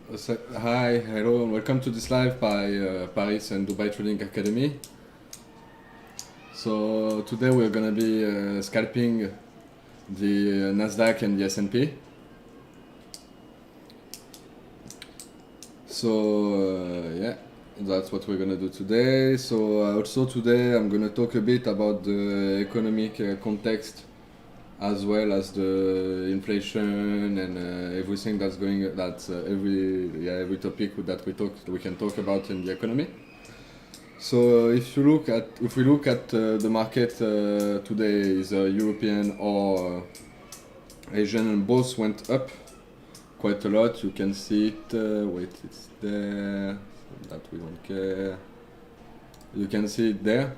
Hi, hello, and welcome to this live by Paris and Dubai Trading Academy. So today we're gonna be scalping the Nasdaq and the S&P. So yeah, that's what we're gonna do today. So also today I'm gonna talk a bit about the economic context as well as the inflation and everything that's going. That's every topic that we can talk about in the economy. So if we look at the market today, is European or Asian, and both went up quite a lot. You can see it. Wait, it's there. That we don't care. You can see it there.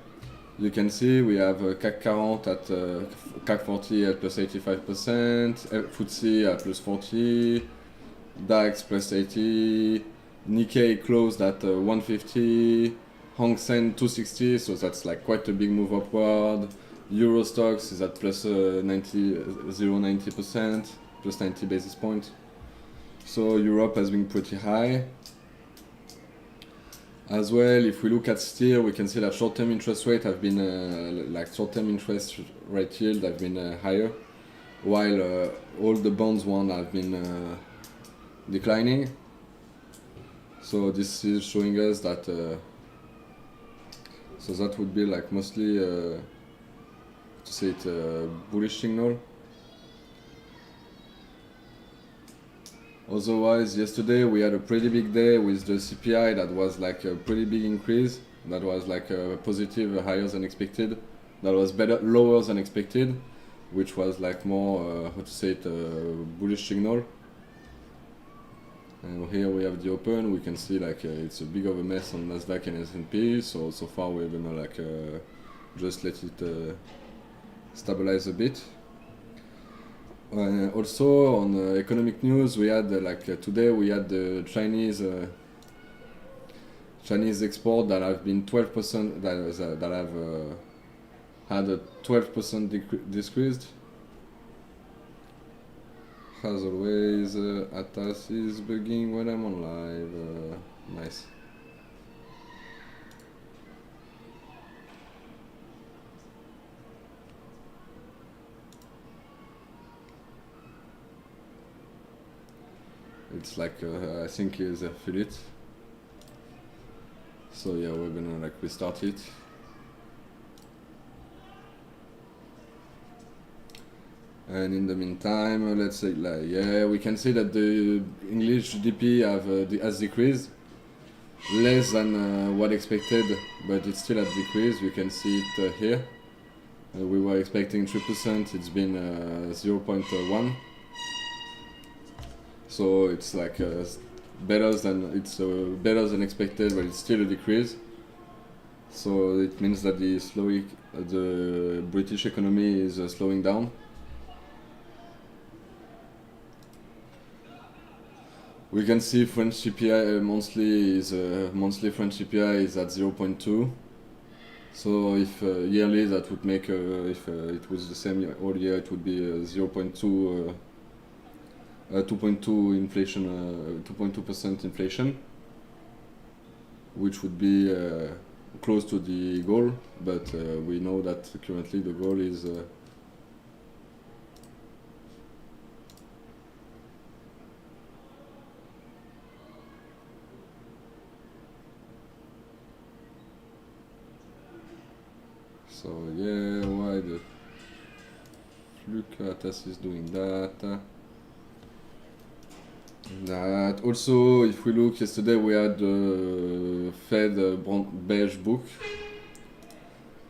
You can see we have CAC 40 at CAC 40 at plus 85%, FTSE at plus 40, DAX plus 80, Nikkei closed at 150, Hang Seng 260, so that's like quite a big move upward. Euro stocks is at plus 0.90%, plus 90 basis points. So Europe has been pretty high. As well, if we look at steel, we can see that short-term interest rate have been short-term interest rate yield have been higher, while all the bonds one have been declining. So this is showing us that so that would be like mostly to say it bullish signal. Otherwise, yesterday we had a pretty big day with the CPI that was like a pretty big increase. That was like a positive, higher than expected. That was lower than expected, which was like more, how to say it, bullish signal. And here we have the open. We can see like it's a big of a mess on Nasdaq and S&P. So far we're gonna like just let it stabilize a bit. Also on economic news, we had today we had the Chinese export that have been 12% that have had a 12% decreased. As always, Atas is bugging when I'm on live. Nice. It's like I think it's affiliate. So yeah, we're gonna like restart it. And in the meantime, let's say we can see that the English GDP has decreased less than what expected, but it's still at decrease. You can see it here. We were expecting 3%. It's been 0.1. So it's like better than expected, but it's still a decrease. So it means that the British economy is slowing down. We can see French CPI monthly French CPI is at 0.2. So if yearly, that would make if it was the same all year, it would be 0.2. 2.2 inflation, 2.2% inflation, which would be close to the goal, but we know that currently the goal is so yeah, why the Flucatas is doing that. That also, if we look yesterday, we had the Fed beige book,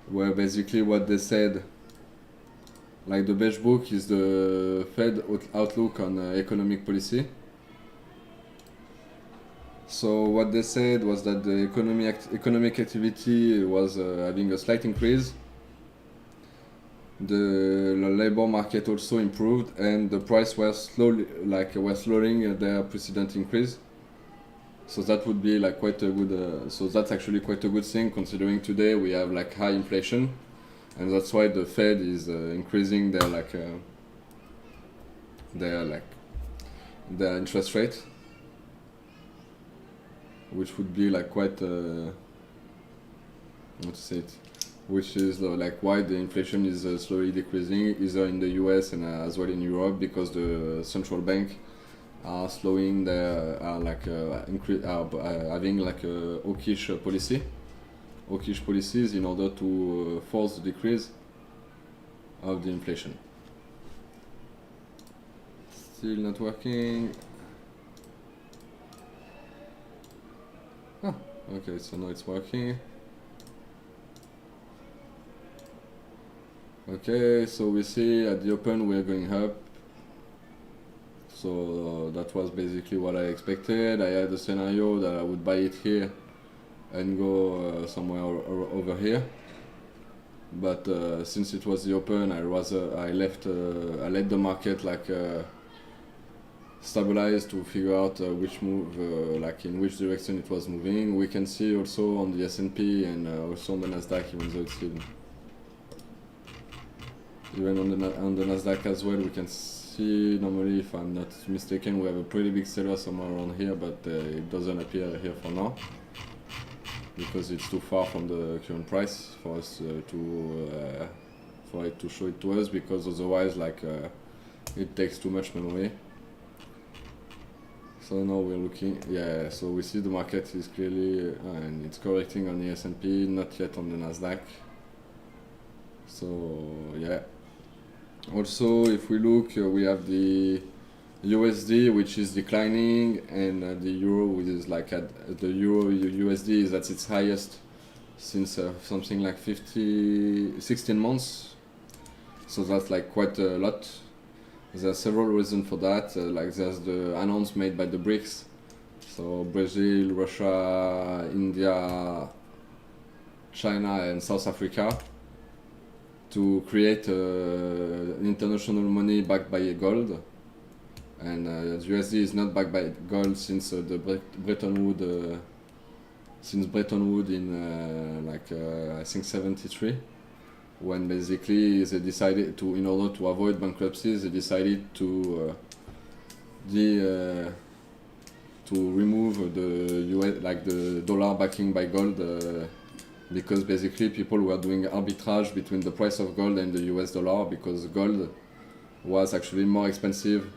where basically what they said, like the beige book is the Fed outlook on economic policy. So what they said was that the economic activity was having a slight increase. The labor market also improved, and the price was slowing their precedent increase. So that would be like quite a good. So that's actually quite a good thing, considering today we have like high inflation, and that's why the Fed is increasing their interest rate. which would be like quite how to say it, which is like why the inflation is slowly decreasing, either in the US and as well in Europe, because the central bank are slowing their are like having like a hawkish policies in order to force the decrease of the inflation. Still not working. Okay, so now it's working. Okay, so we see at the open we're going up. So that was basically what I expected. I had a scenario that I would buy it here and go somewhere over here. But since it was the open, I let the market like stabilize to figure out which move, like in which direction it was moving. We can see also on the S&P and also on the Nasdaq, even though it's still. Even on the Nasdaq as well, we can see normally, if I'm not mistaken, we have a pretty big seller somewhere around here, but it doesn't appear here for now because it's too far from the current price for us for it to show it to us, because otherwise, like it takes too much memory. So now we're looking, yeah. So we see the market is clearly and it's correcting on the S&P, not yet on the Nasdaq. So yeah. Also, if we look, we have the USD, which is declining, and the euro, which is like at the euro USD is at its highest since something like 16 months. So that's like quite a lot. There are several reasons for that. Like there's the announcement made by the BRICS, so Brazil, Russia, India, China, and South Africa, to create an international money backed by gold. And the USD is not backed by gold since Bretton Woods in I think 73, when basically they decided to, in order to avoid bankruptcies, they decided to remove the US, like the dollar backing by gold. Because basically people were doing arbitrage between the price of gold and the US dollar, because gold was actually more expensive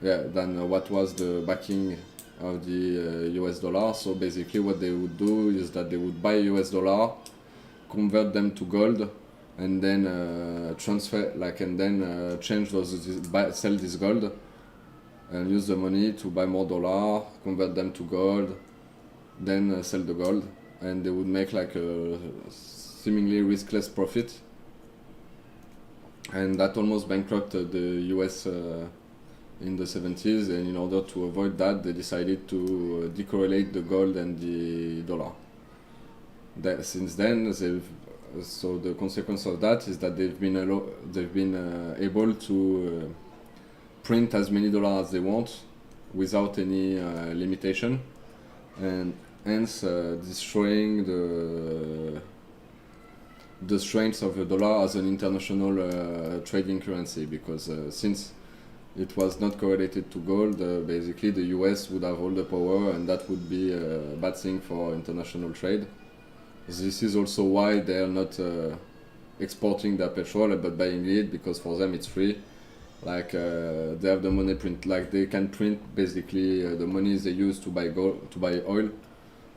than what was the backing of the US dollar. So basically what they would do is that they would buy US dollar, convert them to gold, and then transfer, like, and then change sell this gold and use the money to buy more dollar, convert them to gold, then sell the gold, and they would make like a seemingly riskless profit. And that almost bankrupted the US in the 70s, and in order to avoid that, they decided to decorrelate the gold and the dollar. Since then, so the consequence of that is that they've been able to print as many dollars as they want without any limitation, and hence destroying the strength of the dollar as an international trading currency, because since it was not correlated to gold, basically the US would have all the power, and that would be a bad thing for international trade. This is also why they are not exporting their petrol but buying it, because for them it's free. Like they have the money print, like they can print basically the money they use to buy gold, to buy oil.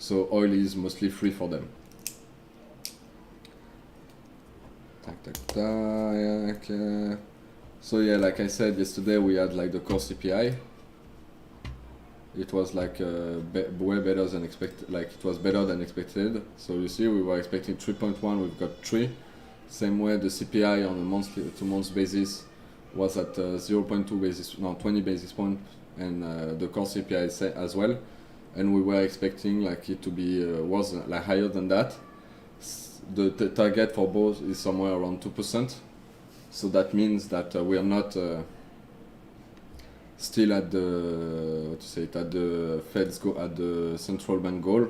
So oil is mostly free for them. So yeah, like I said yesterday, we had like the core CPI. It was like way better than expected. Like it was better than expected. So you see, we were expecting 3.1, we've got 3. Same way, the CPI on a monthly to month basis was at 20 basis point, and the core CPI as well. And we were expecting like it to be was like higher than that. The target for both is somewhere around 2%. So that means that we are not still at the at the Fed's at the central bank goal,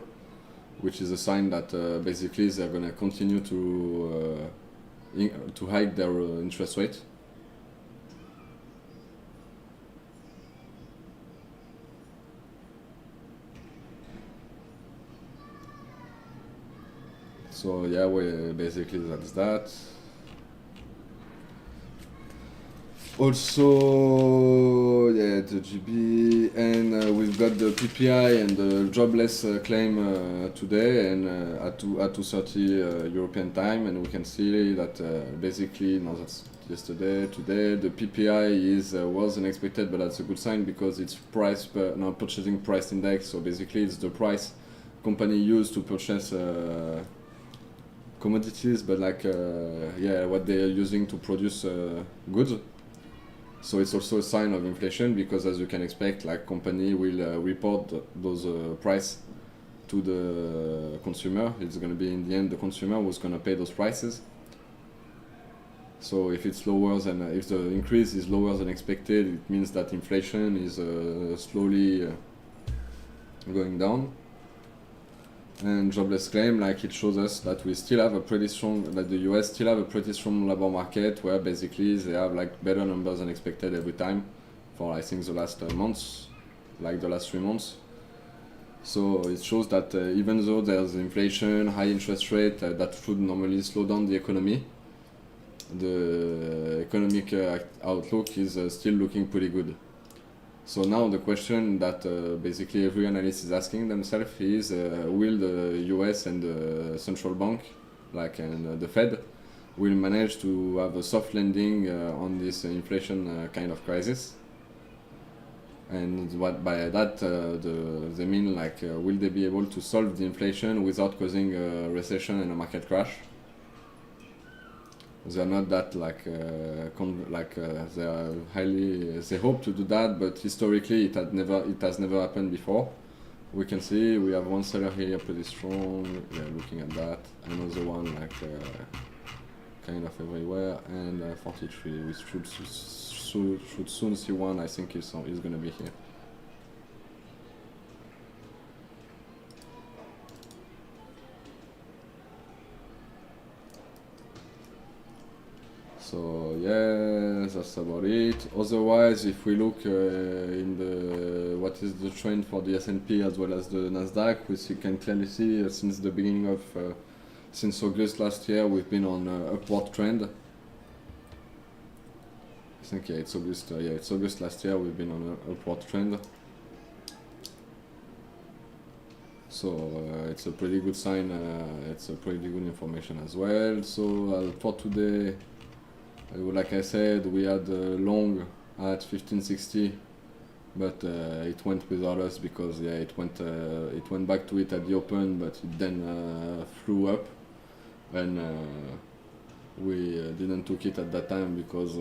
which is a sign that basically they're gonna continue to hike their interest rate. So yeah, basically that's that. Also, yeah, the GB, and we've got the PPI and the jobless claim today, and at 2:30 European time, and we can see that basically, no, that's yesterday. Today, the PPI is wasn't expected, but that's a good sign because it's purchasing price index. So basically, it's the price company use to purchase commodities, but like yeah, what they are using to produce goods. So it's also a sign of inflation because, as you can expect, like company will report those price to the consumer. It's going to be in the end the consumer who's going to pay those prices. So if it's lower than if the increase is lower than expected, it means that inflation is slowly going down. And jobless claim, like it shows us that we still have a pretty strong, that the US still have a pretty strong labor market where basically they have like better numbers than expected every time for I think the last months, like the last 3 months. So it shows that even though there's inflation, high interest rate, that should normally slow down the economy, the economic outlook is still looking pretty good. So now the question that basically every analyst is asking themselves is, will the US and the central bank, like and the Fed, will manage to have a soft landing on this inflation kind of crisis? And what by that they mean like, will they be able to solve the inflation without causing a recession and a market crash? They are not that like they are highly. They hope to do that, but historically it has never happened before. We can see we have one seller here pretty strong. Yeah, looking at that. Another one like kind of everywhere, and 43. We should soon see one. I think is going to be here. So yeah, that's about it. Otherwise, if we look in the what is the trend for the S&P as well as the Nasdaq, we can clearly see since the beginning of since August last year, we've been on an upward trend. I think yeah, it's August. Yeah, it's August last year. We've been on an upward trend. So it's a pretty good sign. It's a pretty good information as well. So for today. Like I said, we had long at 1560, but it went without us because yeah, it went back to it at the open, but it then flew up, and we didn't took it at that time because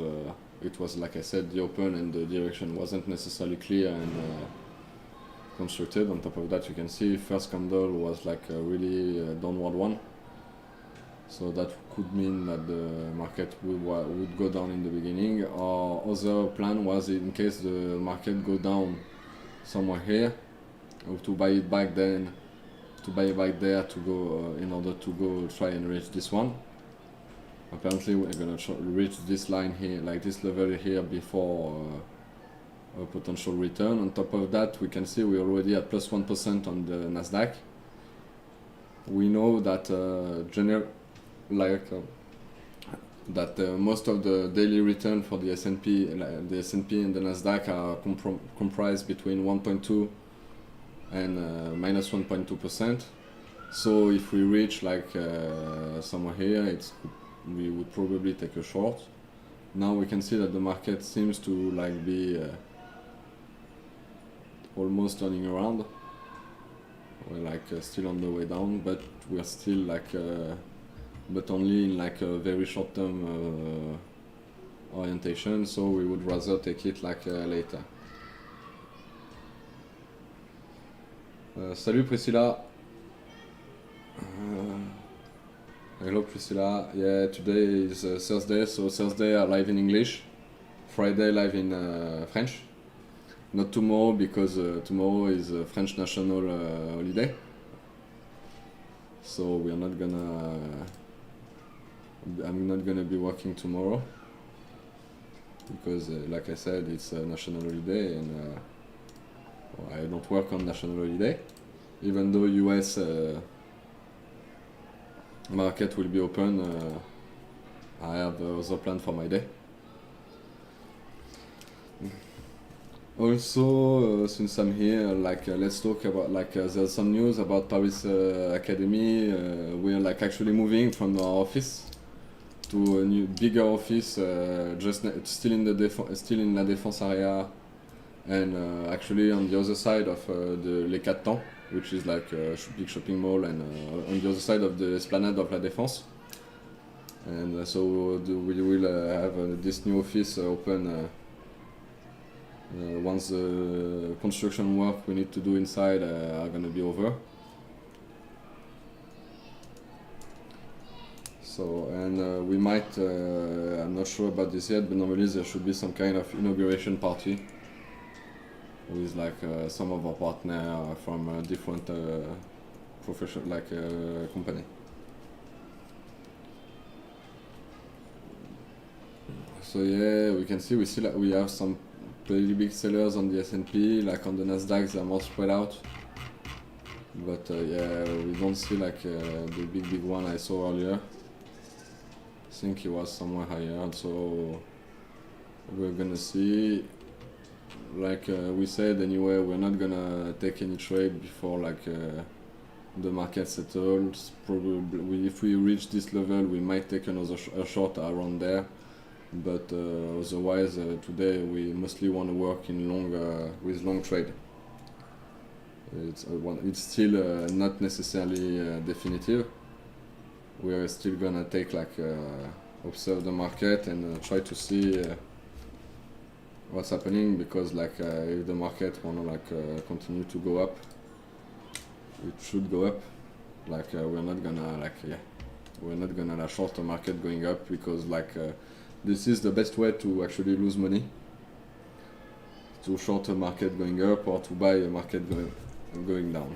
it was, like I said, the open and the direction wasn't necessarily clear and constructed. On top of that, you can see first candle was like a really downward one. So that could mean that the market would go down in the beginning. Our other plan was, in case the market go down somewhere here, to buy it back then, to buy it back there to go in order to go try and reach this one. Apparently we're gonna reach this line here, like this level here, before a potential return. On top of that, we can see we're already at plus 1% on the Nasdaq. We know that most of the daily return for the S&P, the S&P and the Nasdaq are comprised between 1.2 and minus 1.2%. So if we reach like somewhere here, we would probably take a short. Now we can see that the market seems to like be almost turning around. We're like still on the way down, but we're still like but only in like a very short-term orientation, so we would rather take it like later. Salut Priscilla. Hello Priscilla. Yeah, today is Thursday, so Thursday are live in English, Friday live in French. Not tomorrow because tomorrow is a French national holiday. So we are not gonna. I'm not gonna be working tomorrow because, like I said, it's a national holiday, and I don't work on national holiday. Even though US market will be open, I have other plan for my day. Also, since I'm here, let's talk about there's some news about Paris Academy. We're actually moving from our office to a new bigger office, still in La Défense area, and actually on the other side of the Les Quatre Temps, which is a big shopping mall, and on the other side of the Esplanade of La Défense. And so we will have this new office open once the construction work we need to do inside are gonna be over. So, and we might, I'm not sure about this yet, but normally there should be some kind of inauguration party with some of our partners from different profession, company. So yeah, we can see we have some pretty big sellers on the S&P, on the Nasdaq they're more spread out. But yeah, we don't see the big one I saw earlier. I think it was somewhere higher, so we're gonna see. We said anyway, we're not gonna take any trade before the market settles. Probably if we reach this level, we might take another short around there. But otherwise, today we mostly want to work in with long trade. It's still not necessarily definitive. We are still gonna take observe the market and try to see what's happening, because if the market wanna continue to go up, it should go up. We're not gonna short the market going up, because this is the best way to actually lose money, to short a market going up or to buy a market going down.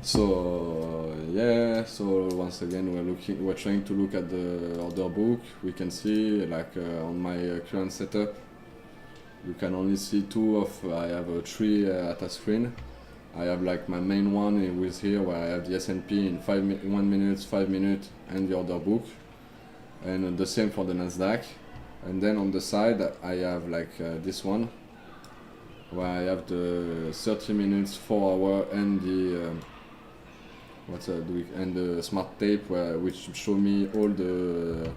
So yeah, so once again we're trying to look at the order book. We can see on my current setup, you can only see I have three at a screen. I have my main one with here where I have the S&P in 1 minute, 5 minutes, and the order book, and the same for the Nasdaq. And then on the side I have this one where I have the 30 minutes, 4 hour, and the and the smart tape which show me all the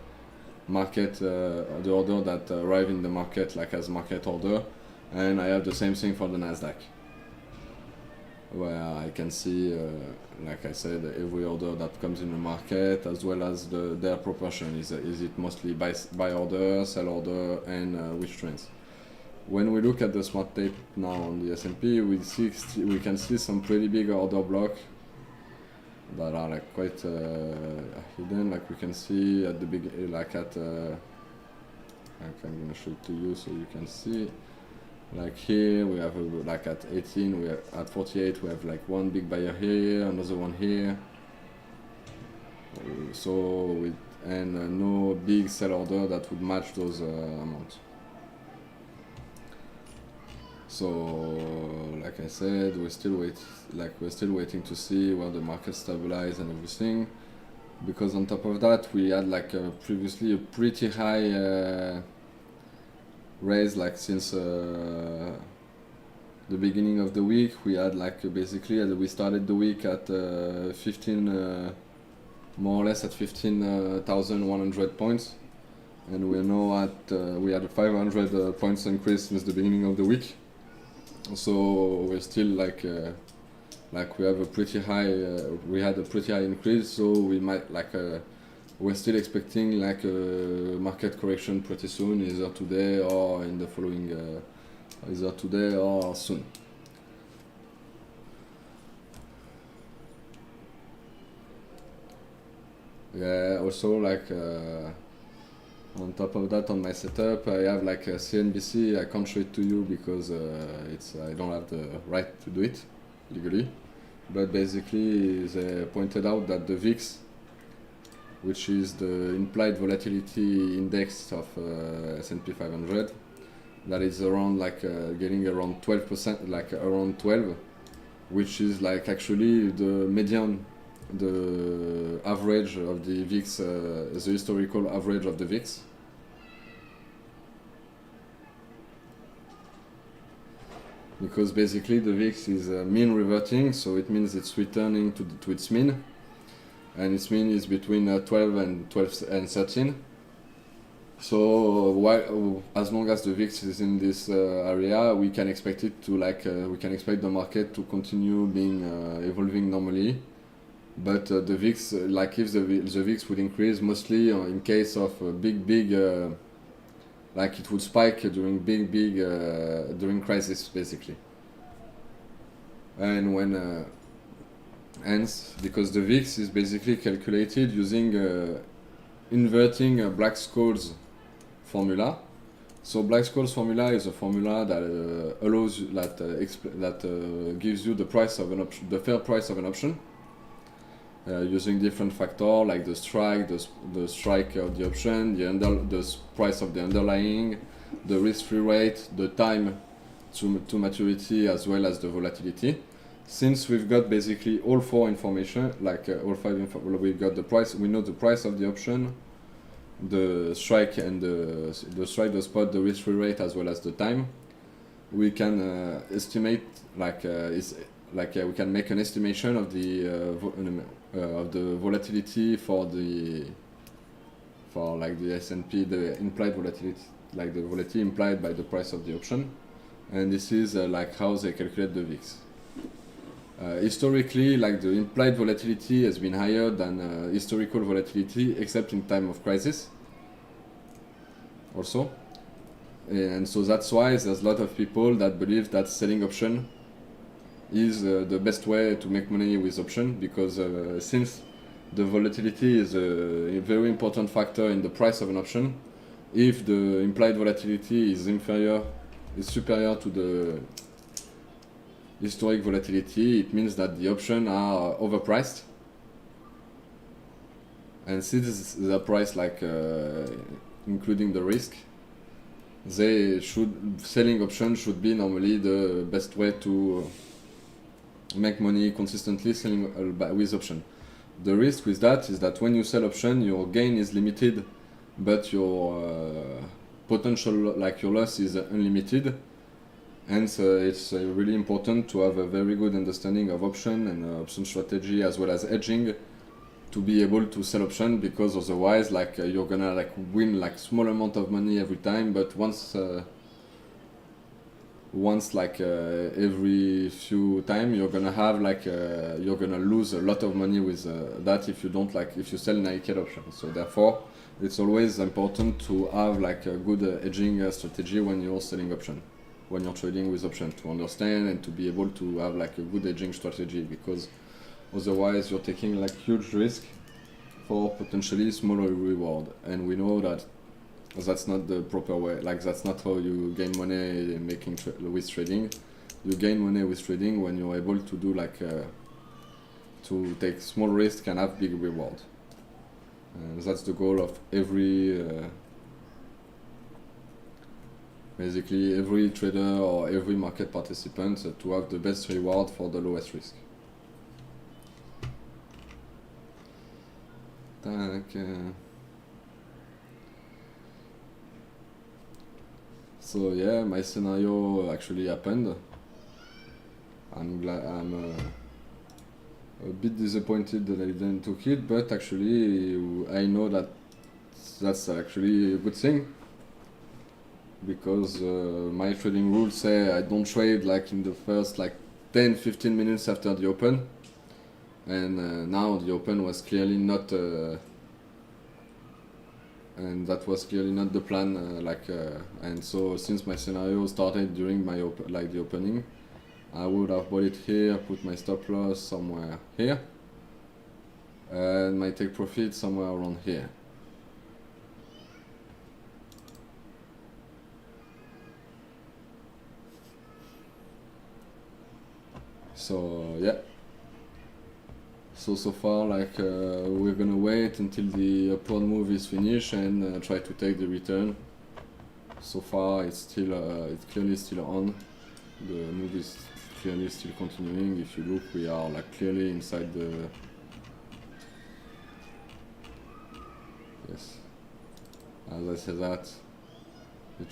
market, the order that arrive in the market as market order. And I have the same thing for the Nasdaq, where I can see, I said, every order that comes in the market, as well as their proportion. Is it mostly buy order, sell order, and which trends. When we look at the smart tape now on the S&P, we can see some pretty big order block that are quite hidden. We can see at the big, I'm gonna show it to you so you can see. Here we have at 18, we have at 48, we have one big buyer here, another one here. So no big sell order that would match those amounts. So like I said, we're still waiting to see where the market stabilize and everything, because on top of that we had previously a pretty high raise since the beginning of the week. We had basically we started the week at 15 more or less at 15,100 points, and we're now at we had a 500 points increase since the beginning of the week. So we're still we have a pretty high we had a pretty high increase, so we might we're still expecting a market correction pretty soon, either today or in the following either today or soon. Yeah, also on top of that, on my setup, I have a CNBC. I can't show it to you because I don't have the right to do it legally. But basically, they pointed out that the VIX, which is the implied volatility index of S&P 500, that is around getting around 12%, around 12. which is like actually the median, the average of the VIX, the historical average of the VIX. Because basically the VIX is mean reverting, so it means it's returning to its mean, and its mean is between 12 and 13. So while as long as the VIX is in this area, we can expect it to we can expect the market to continue being evolving normally. But the VIX, like if the VIX would increase mostly in case of big like it would spike during during crisis basically. And when hence, because the VIX is basically calculated using inverting Black-Scholes formula. So Black-Scholes formula is a formula that allows that gives you the price of an option, the fair price of an option, using different factors like the strike, the strike of the option, the price of the underlying, the risk-free rate, the time to maturity, as well as the volatility. Since we've got basically all four information, all five we've got the price, we know the price of the option, the strike and the strike, the spot, the risk-free rate, as well as the time. We can estimate we can make an estimation of the volatility for the S&P, the implied volatility, like the volatility implied by the price of the option, and this is how they calculate the VIX. Historically, the implied volatility has been higher than historical volatility, except in time of crisis. Also, and so that's why there's a lot of people that believe that selling option is the best way to make money with option, because since the volatility is a very important factor in the price of an option, if the implied volatility is superior to the historic volatility, it means that the options are overpriced, and since the price including the risk, selling options should be normally the best way to make money consistently selling with option. The risk with that is that when you sell option, your gain is limited, but your potential, your loss, is unlimited. Hence, it's really important to have a very good understanding of option and option strategy, as well as hedging, to be able to sell option, because otherwise you're gonna win small amount of money every time, but once every few time you're gonna have you're gonna lose a lot of money with that if you don't if you sell naked options. So therefore it's always important to have a good hedging strategy when you're selling option, when you're trading with option, to understand and to be able to have a good hedging strategy, because otherwise you're taking huge risk for potentially smaller reward, and we know that that's not the proper way. That's not how you gain money with trading. You gain money with trading when you're able to do to take small risk and have big reward. And that's the goal of basically every trader or every market participant, to have the best reward for the lowest risk. So yeah, my scenario actually happened. I'm a bit disappointed that I didn't took it, but actually I know that that's actually a good thing, because my trading rules say I don't trade in the first 10-15 minutes after the open, and now the open was clearly not and that was clearly not the plan, and so since my scenario started during my the opening, I would have bought it here, put my stop loss somewhere here, and my take profit somewhere around here. So yeah, so far we're gonna wait until the upward move is finished and try to take the return. So far it's clearly still on. The move is clearly still continuing. If you look, we are like clearly inside the, yes, as I said that, it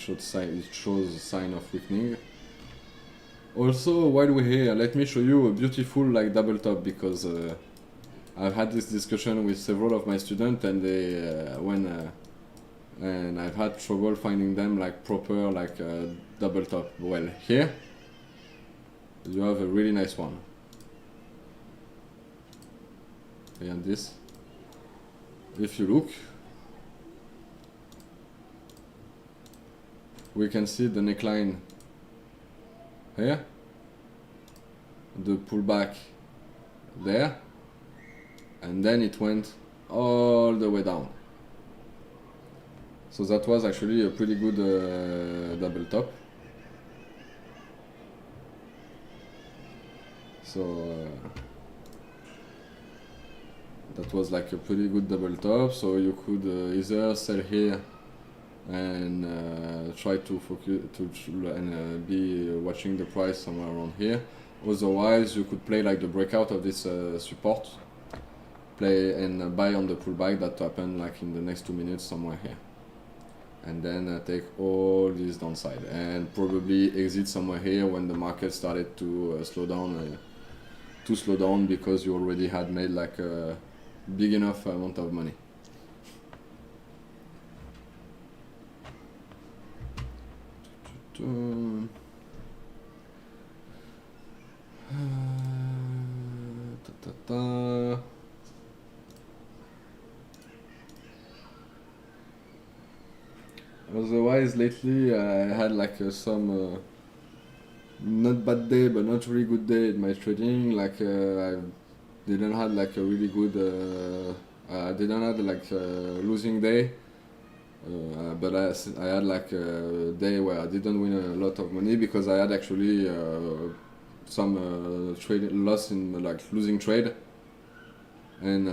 shows a sign of weakening. Also, while we're here, let me show you a beautiful like double top, because I've had this discussion with several of my students, and they and I've had trouble finding them like proper like double top. Well, here you have a really nice one. And this, if you look, we can see the neckline here, the pullback there, and then it went all the way down. So that was actually a pretty good double top. So that was like a pretty good double top. So you could either sell here and try to focus and be watching the price somewhere around here. Otherwise, you could play like the breakout of this support, play and buy on the pullback that happened like in the next 2 minutes somewhere here, and then take all this downside and probably exit somewhere here when the market started to slow down, because you already had made like a big enough amount of money. Otherwise, lately I had like some not bad day, but not really good day in my trading. Like I didn't have like a really good. I didn't have like a losing day. But I had like a day where I didn't win a lot of money, because I had actually some trade loss in like losing trade, and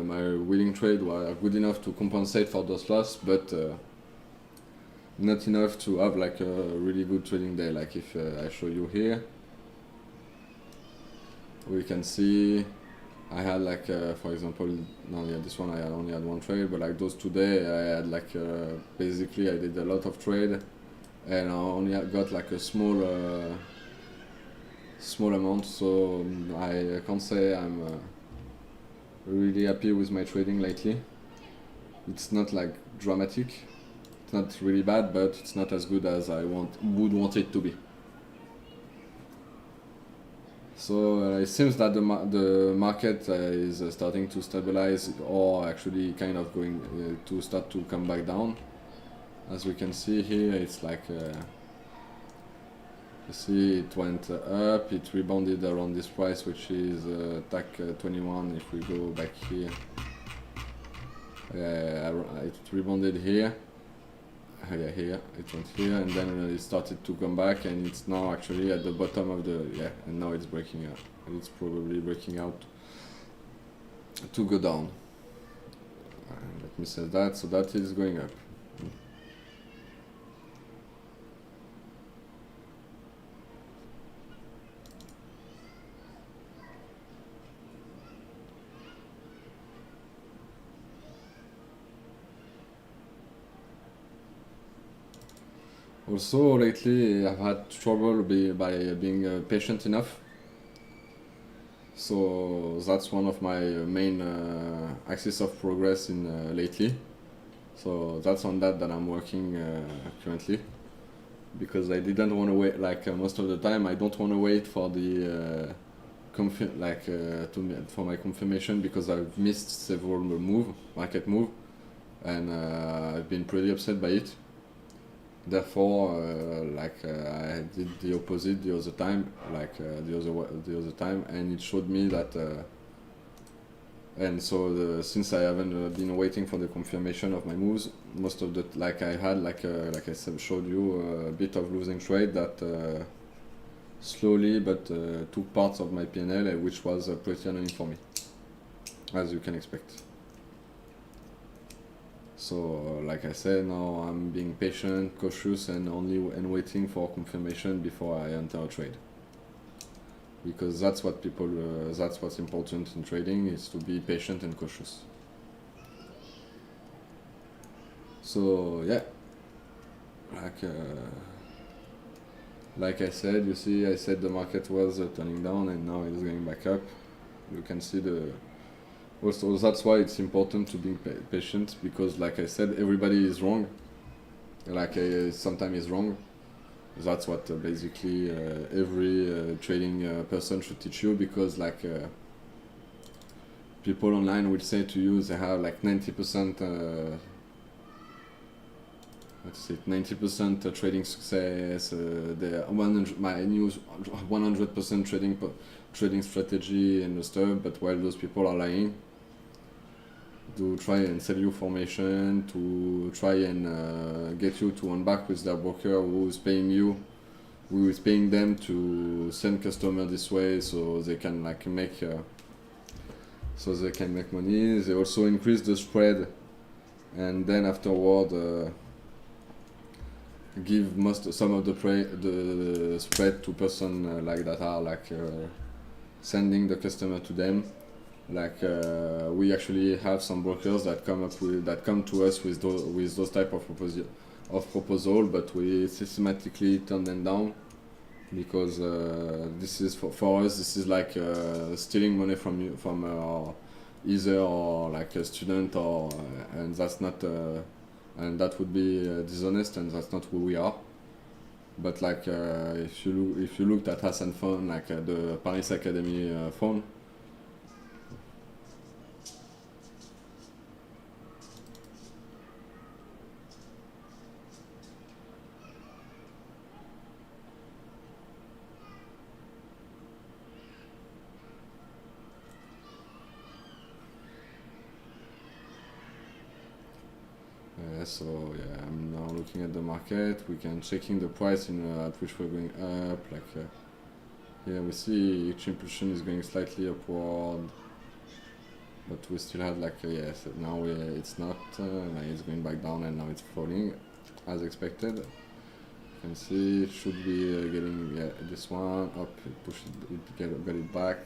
my winning trade were good enough to compensate for those loss, but not enough to have like a really good trading day. Like if I show you here, we can see I had like for example, this one I only had one trade, but like those 2 days I had like basically I did a lot of trade, and I only got like a small amount. So I can't say I'm really happy with my trading lately. It's not like dramatic, it's not really bad, but it's not as good as I would want it to be. So it seems that the market is starting to stabilize, or actually kind of going to start to come back down. As we can see here, it's like you see it went up, it rebounded around this price, which is TAC 21. If we go back here, it rebounded here. Yeah, here it went here, and then it started to come back, and it's now actually at the bottom of the and now it's breaking out. It's probably breaking out to go down. Let me say that. So that is going up. Also, lately I've had trouble by being patient enough. So that's one of my main axis of progress in lately. So that's on that I'm working currently, because I didn't want to wait. Like most of the time, I don't want to wait for the for my confirmation, because I've missed several market move, and I've been pretty upset by it. Therefore, I did the opposite the other time, the other time, and it showed me that. And so since I haven't been waiting for the confirmation of my moves, most of the I had like I said, showed you a bit of losing trade that slowly but took parts of my PNL, which was pretty annoying for me, as you can expect. So like I said, now I'm being patient, cautious, and waiting for confirmation before I enter a trade. because that's what people that's what's important in trading, is to be patient and cautious. So yeah, like like I said, you see, I said the market was turning down and now it's going back up. You can see the also, that's why it's important to be patient, because like I said, everybody is wrong, like sometimes is wrong. That's what basically every trading person should teach you, because like people online will say to you they have like 90% let's say 90% trading success, the 100 my new 100% trading strategy and stuff, but while those people are lying to try and sell you formation, to try and get you to unback with their broker who is paying them to send customer this way, so they can like make money. They also increase the spread, and then afterward give some of the spread to person like that are like sending the customer to them. Like we actually have some brokers that come to us with those type of proposal, but we systematically turn them down, because this is for us, this is like stealing money from either or like a student, or and that's not and that would be dishonest, and that's not who we are. But like if you looked at Hassan phone, like the Paris Academy phone, so yeah, I'm now looking at the market. We can checking the price at which we're going up. Like here we see each impulsion is going slightly upward, but we still have like yes, now it's not. Like it's going back down and now it's falling as expected. You can see it should be getting this one up. It pushed it, get it back.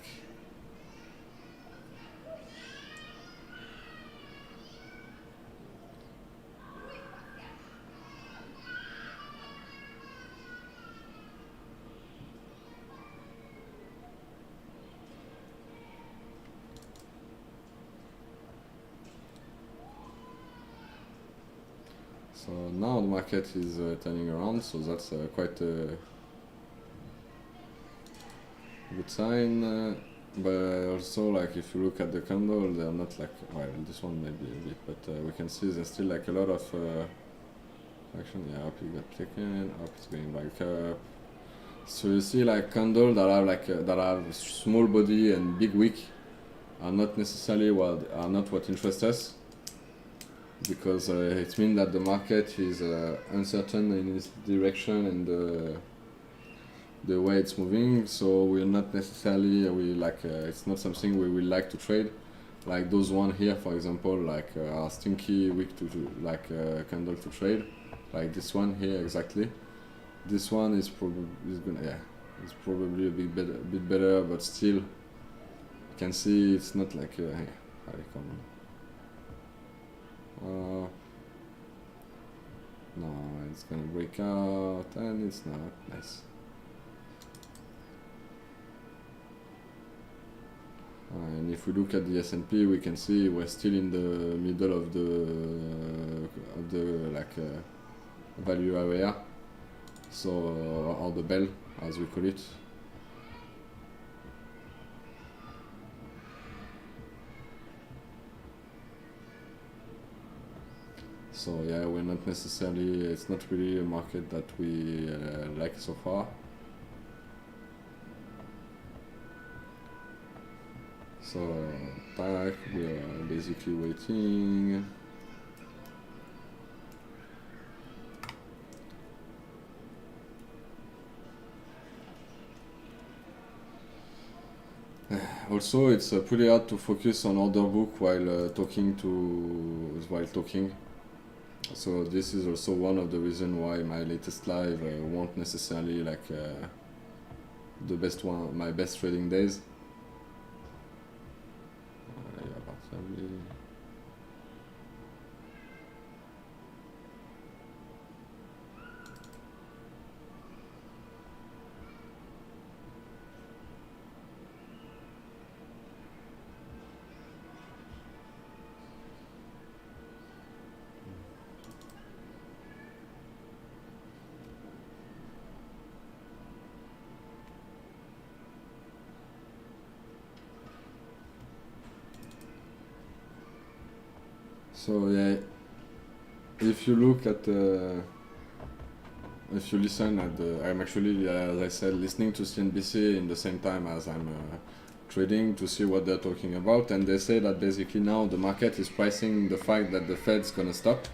So now the market is turning around, so that's quite a good sign. But also, like if you look at the candle, they're not like, well, this one maybe a bit, but we can see there's still like a lot of action. Yeah, up it got taken, up it's going back up. So you see like candle that are like that have small body and big wick are not necessarily what interests us, because it means that the market is uncertain in its direction and the way it's moving. So we're not necessarily it's not something we will like to trade. Like those one here, for example, like are stinky wick to like candle to trade. Like this one here exactly. This one is probably it's probably a bit better, but still you can see it's not like very common. No, it's gonna break out and it's not nice. And if we look at the S&P, we can see we're still in the middle of the value area, so or the bell as we call it. So yeah, we're not necessarily, it's not really a market that we like so far. So back, we are basically waiting. Also, it's pretty hard to focus on order book while talking. So this is also one of the reasons why my latest live won't necessarily the best one, my best trading days. So yeah, if you look at if you listen at I'm actually, as I said, listening to CNBC in the same time as I'm trading to see what they're talking about, and they say that basically now the market is pricing the fact that the Fed's gonna stop,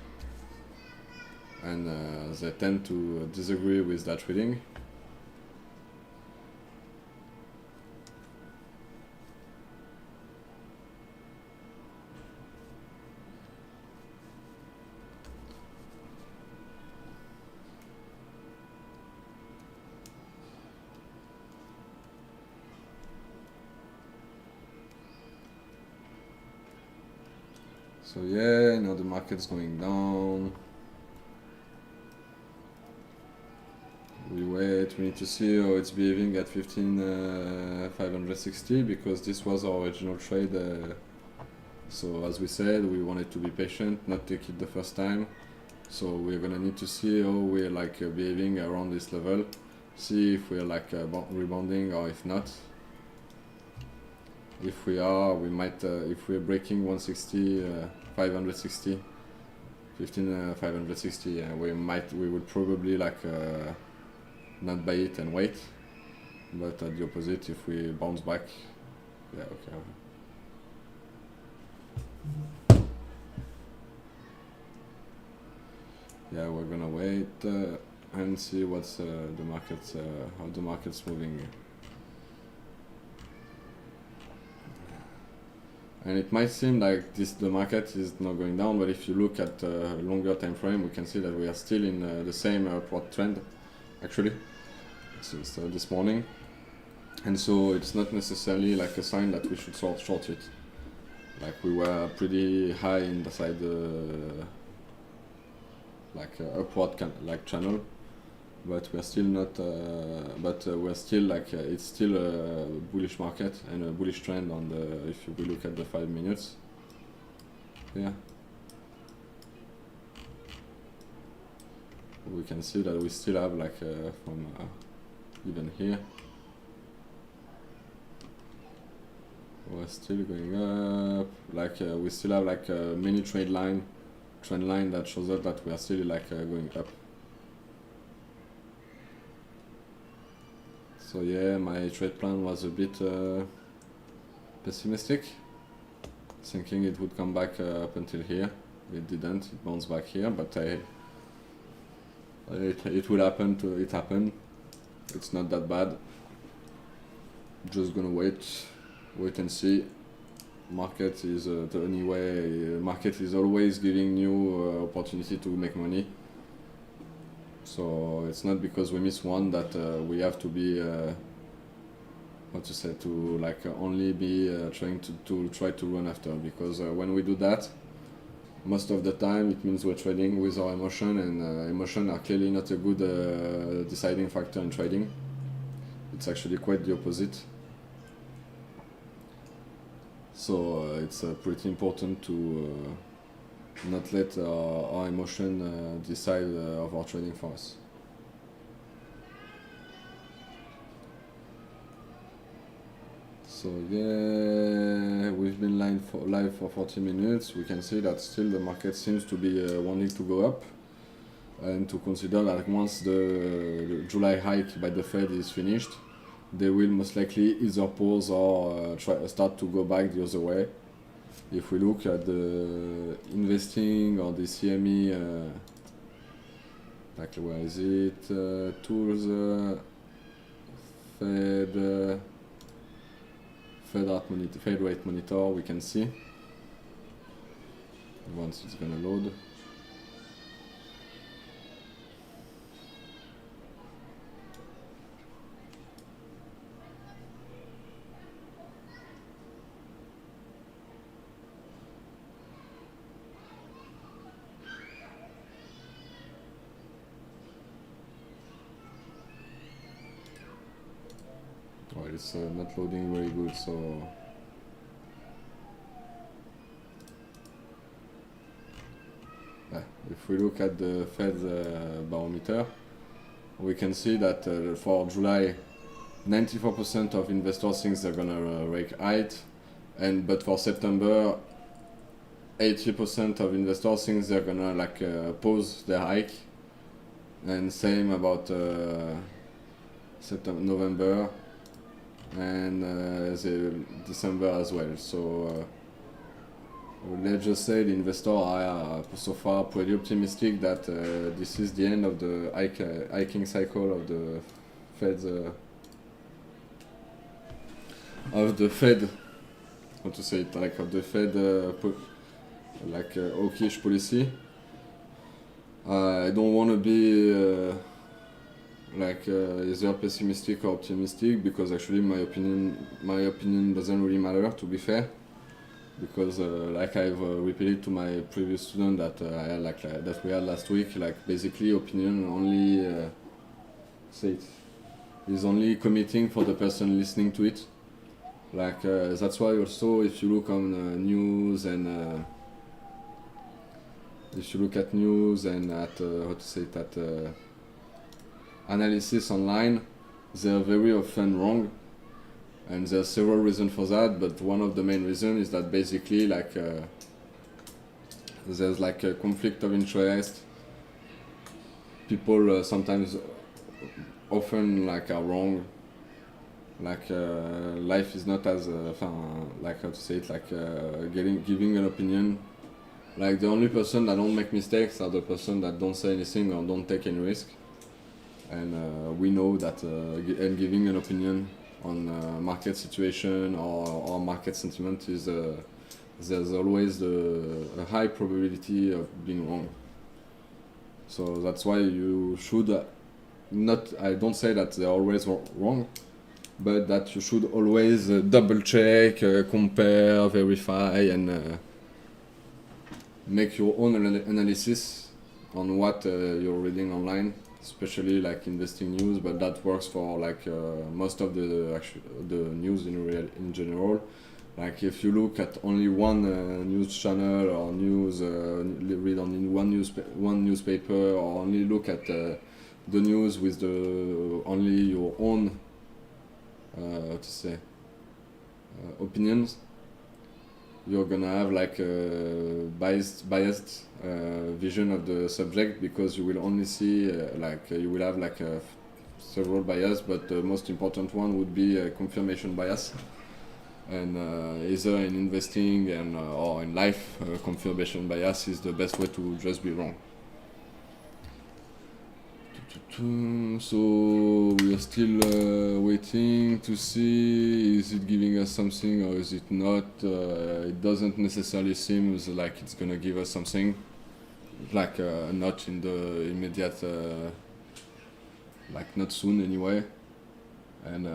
and they tend to disagree with that reading. So yeah, now the market's going down. We wait, we need to see how it's behaving at 15,560 because this was our original trade. So as we said, we wanted to be patient, not take it the first time. So we're gonna need to see how we're like behaving around this level. See if we're like rebounding or if not. If we are, we might, if we're breaking 160, 560, 15,560, we would probably like not buy it and wait. But at the opposite, if we bounce back, yeah, okay. Yeah, we're gonna wait and see what's the market's, how the market's moving. And it might seem like the market is not going down, but if you look at a longer time frame, we can see that we are still in the same upward trend, actually, since this morning. And so it's not necessarily like a sign that we should short it. Like we were pretty high inside the upward channel, but we're still not. We're still like it's still a bullish market and a bullish trend on the. If we look at the 5 minutes, yeah, we can see that we still have like from even here. We're still going up, like we still have like a mini trend line that shows us that we are still like going up. So yeah, my trade plan was a bit pessimistic, thinking it would come back up until here. It didn't, it bounced back here, but it will happen, it happened. It's not that bad. Just gonna wait and see. Market is the only way. Market is always giving new opportunity to make money. So it's not because we miss one that we have to be to like only be trying to try to run after, because when we do that, most of the time it means we're trading with our emotion, and emotion are clearly not a good deciding factor in trading. It's actually quite the opposite. So it's pretty important to not let our emotion decide of our trading for us. So yeah, we've been live for 40 minutes. We can see that still the market seems to be wanting to go up, and to consider that once the July hike by the Fed is finished, they will most likely either pause or start to go back the other way. If we look at the investing or the CME, like where is it? Tools, Fed rate monitor, we can see once it's gonna load. it's not loading very good. So if we look at the Fed barometer, we can see that for July, 94% of investors think they're gonna rake height, but for September, 80% of investors think they're gonna pause their hike, and same about September, November, and December as well. So let's just say the investors are so far pretty optimistic that this is the end of the hiking cycle of the Fed. How to say it? Like of the Fed, hawkish policy. I don't want to be either pessimistic or optimistic, because actually my opinion doesn't really matter, to be fair, because like I've repeated to my previous student that I had that we had last week, basically opinion only is only committing for the person listening to it. That's why also if you look on news and if you look at news and at analysis online, they're very often wrong, and there are several reasons for that. But one of the main reasons is that basically there's a conflict of interest. People sometimes often are wrong. Life is not as giving an opinion. The only person that don't make mistakes are the person that don't say anything or don't take any risk. And we know that and giving an opinion on market situation or market sentiment is there's always a high probability of being wrong. So that's why you should not. I don't say that they're always wrong, but that you should always double check, compare, verify, and make your own analysis on what you're reading online, especially investing news. But that works for most of the news in general. If you look at only one news channel or news, read only one newspaper, or only look at the news with only your own opinions, you're gonna have a biased vision of the subject, because you will only see you will have several bias, but the most important one would be a confirmation bias. And either in investing or in life, confirmation bias is the best way to just be wrong. So we are still waiting to see, is it giving us something or is it not? It doesn't necessarily seem like it's gonna give us something, not in the immediate, not soon anyway. And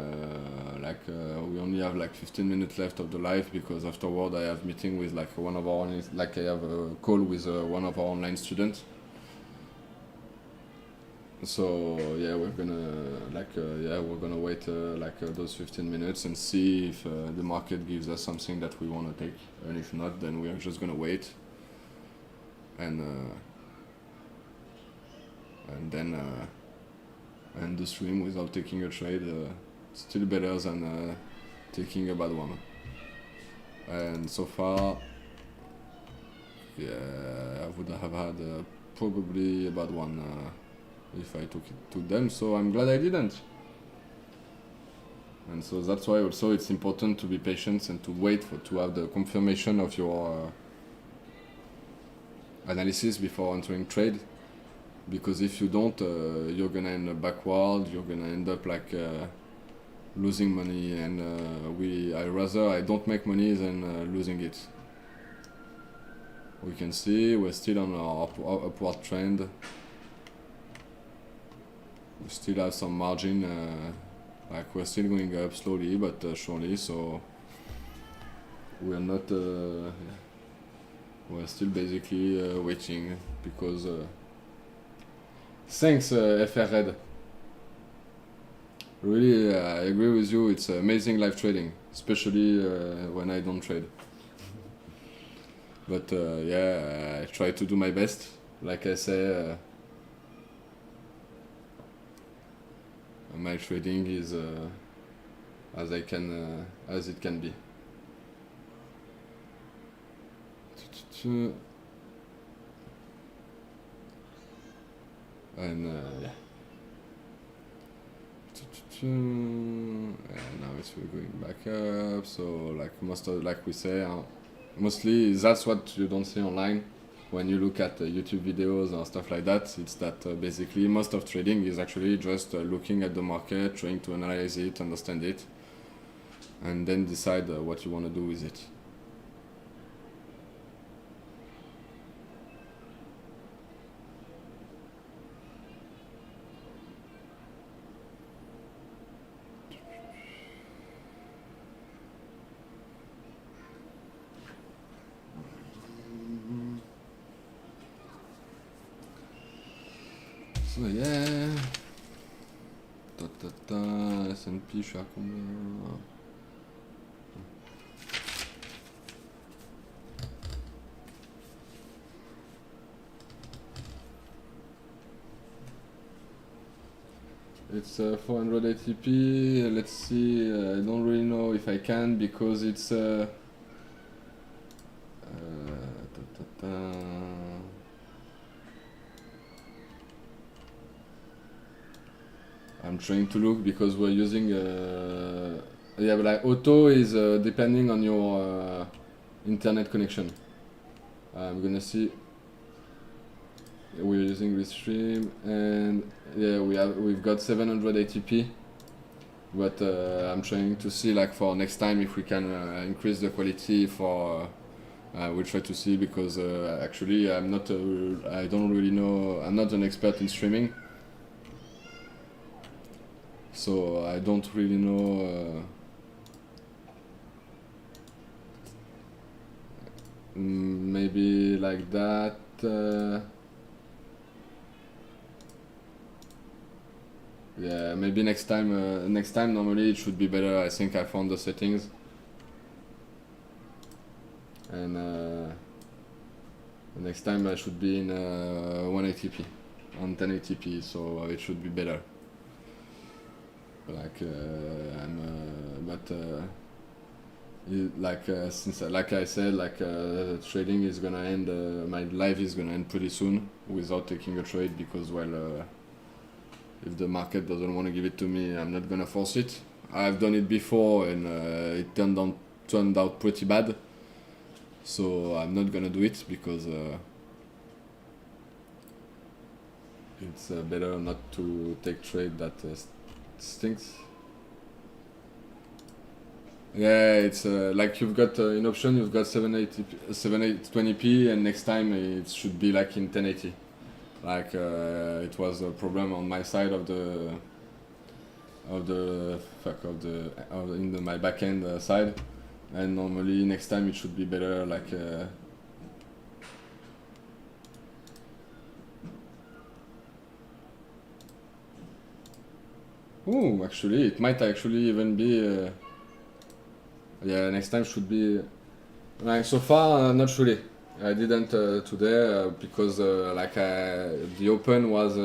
we only have 15 minutes left of the live, because afterward I have meeting with one of our I have a call with one of our online students. So yeah, we're gonna wait those 15 minutes and see if the market gives us something that we want to take, and if not, then we are just gonna wait and then end the stream without taking a trade. Still better than taking a bad one. And so far, yeah, I would have had probably a bad one if I took them, so I'm glad I didn't. And so that's why also it's important to be patient and to wait to have the confirmation of your analysis before entering trade, because if you don't, you're gonna end up backward, you're gonna end up losing money, and I don't make money than losing it. We can see we're still on our upward trend. We still have some margin, we're still going up slowly but surely, so we're not, we're still basically waiting, because thanks FR Red. Really, I agree with you. It's amazing live trading, especially when I don't trade. But yeah, I try to do my best. Like I say, my trading is as I can, as it can be. And yeah. And now it's going back up. So like most of, like we say, mostly that's what you don't see online when you look at YouTube videos or stuff like that. It's that basically most of trading is actually just looking at the market, trying to analyze it, understand it, and then decide what you want to do with it. So yeah. S&P, je suis à combien? It's 400 ATP. Let's see. I don't really know if I can because it's I'm trying to look because we're using yeah, but like auto is depending on your internet connection. I'm gonna see. We're using Restream and yeah, we've got 700 ATP, but I'm trying to see like for next time if we can increase the quality for. We'll try to see because actually I don't really know. I'm not an expert in streaming. So I don't really know. Maybe like that. Yeah, maybe next time. Next time, normally it should be better. I think I found the settings. And next time I should be in 180p, on 1080p, so it should be better. Like since like I said, trading is gonna end. My life is gonna end pretty soon without taking a trade because if the market doesn't want to give it to me, I'm not gonna force it. I've done it before and it turned out pretty bad. So I'm not gonna do it because it's better not to take trade that stinks. Yeah, it's like you've got in option, you've got 720p, and next time it should be like in 1080. Like it was a problem on my side of my backend side, and normally next time it should be better. Like ooh, actually, it might actually even be. Yeah, next time should be. Like so far, not really. I didn't today because the open was.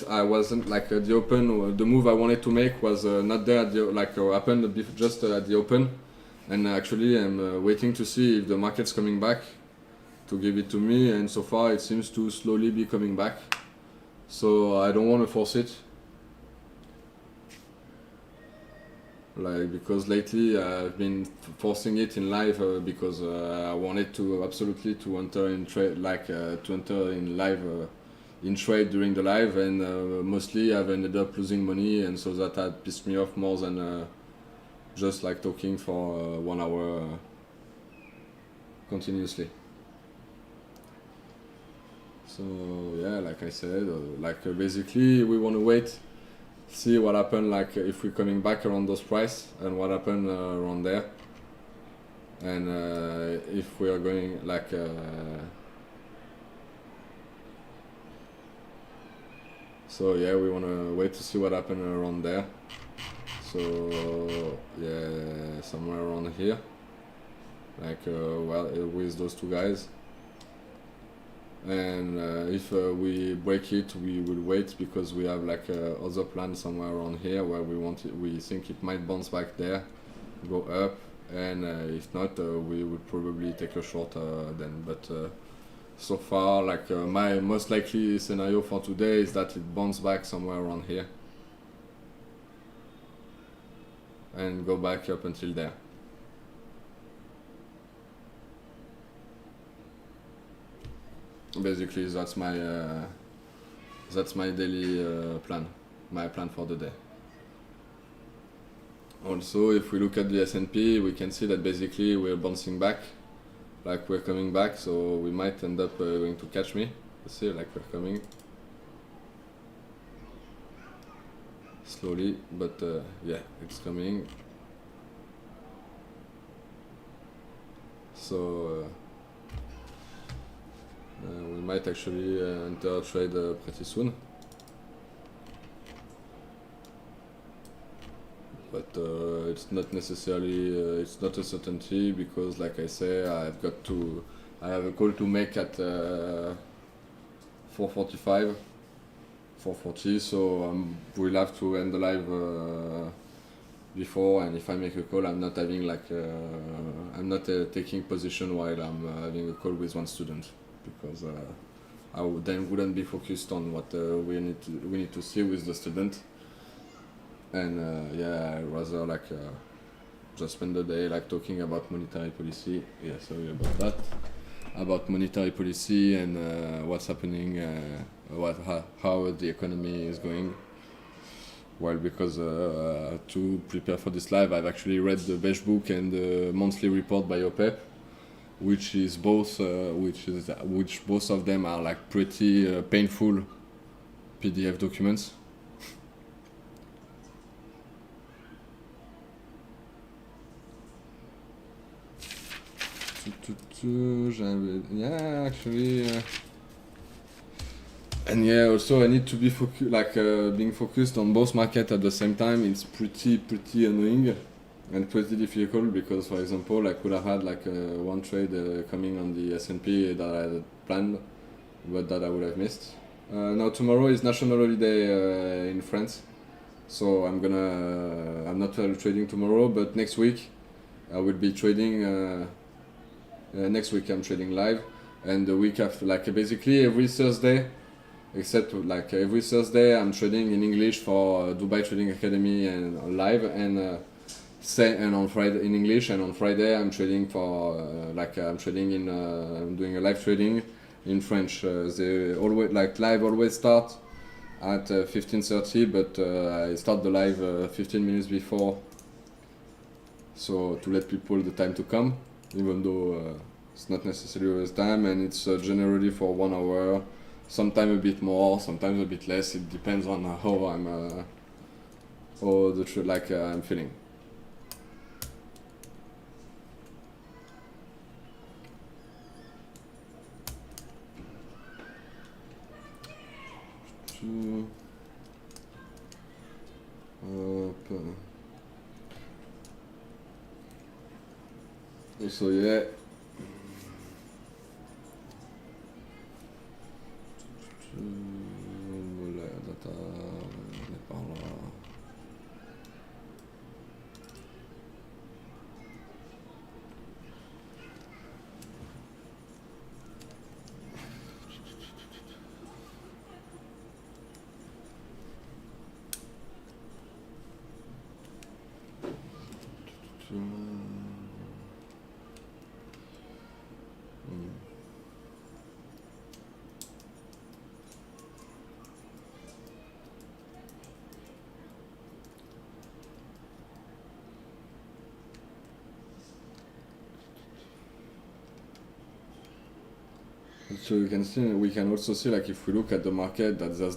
I wasn't like the open. The move I wanted to make was not there at the happened just at the open, and actually I'm waiting to see if the market's coming back to give it to me. And so far it seems to slowly be coming back. So I don't want to force it. Because lately I've been forcing it in live because I wanted to absolutely to enter in trade, to enter in live in trade during the live, and mostly I've ended up losing money, and so that had pissed me off more than just like talking for 1 hour continuously. So yeah, like I said, basically we want to wait, see what happened, if we're coming back around those price and what happened around there, and if we are going So yeah, we wanna wait to see what happens around there. So yeah, somewhere around here, like with those two guys. And if we break it, we will wait because we have like other plan somewhere around here where we think it might bounce back there, go up, and if not, we would probably take a short then. But so far, like my most likely scenario for today is that it bounce back somewhere around here and go back up until there. Basically, that's my daily plan, my plan for the day. Also, if we look at the S&P, we can see that basically we're bouncing back, like we're coming back, so we might end up going to catch me. Let's see, like we're coming slowly, but yeah, it's coming. So we might actually enter a trade pretty soon. But it's not necessarily, it's not a certainty because, like I say, I have a call to make at 4:45, 4:40. So we'll have to end the live before. And if I make a call, I'm not having I'm not taking position while I'm having a call with one student because I then wouldn't be focused on what we need to see with the student. And yeah, I'd rather just spend the day talking about monetary policy. Yeah, sorry about that. About monetary policy and what's happening, how the economy is going. Well, because to prepare for this live, I've actually read the Beige Book and the monthly report by OPEP, which both of them are pretty painful PDF documents. Yeah, actually. And yeah, also I need to be being focused on both markets at the same time. It's pretty annoying and pretty difficult because, for example, I could have had one trade coming on the S&P that I had planned, but that I would have missed. Now tomorrow is national holiday in France, so I'm not trading tomorrow, but next week I will be trading. Next week I'm trading live, and the week after, basically every Thursday, except every Thursday I'm trading in English for Dubai Trading Academy and live, and on Friday in English, and on Friday I'm trading for I'm doing a live trading in French. They always live always start at 15:30, but I start the live 15 minutes before, so to let people the time to come. Even though it's not necessarily always time, and it's generally for 1 hour, sometimes a bit more, sometimes a bit less. It depends on how I'm I'm feeling. So yeah. Voilà, data, on est par là. So we can also see if we look at the market that there's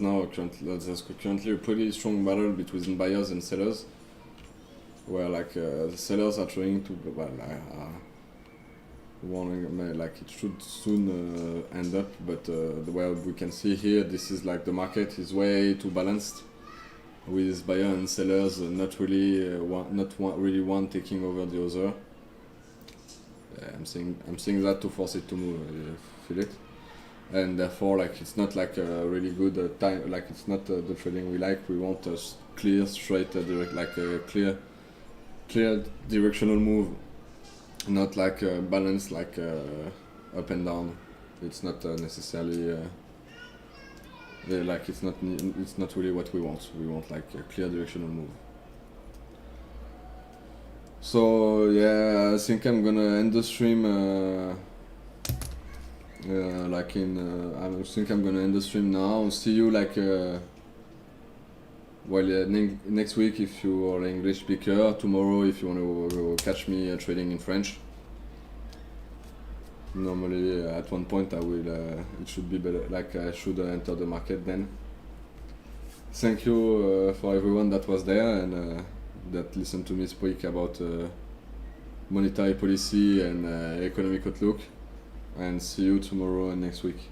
currently a pretty strong battle between buyers and sellers, where the sellers are trying to warning, like it should soon end up, but well, we can see here, this is like the market is way too balanced, with buyer and sellers not really really one taking over the other. I'm saying that to force it to move, feel it, and therefore like it's not like a really good time, like it's not the trading we like. We want a clear, straight, direct, like a clear directional move, not like balanced, like up and down. It's not necessarily like it's not really what we want. We want like a clear directional move. So yeah, I think I'm gonna end the stream. I think I'm gonna end the stream now. See you like next week if you are an English speaker. Tomorrow if you want to catch me trading in French. Normally at one point I will. It should be better. Like I should enter the market then. Thank you for everyone that was there and that listened to me speak about monetary policy and economic outlook. And see you tomorrow and next week.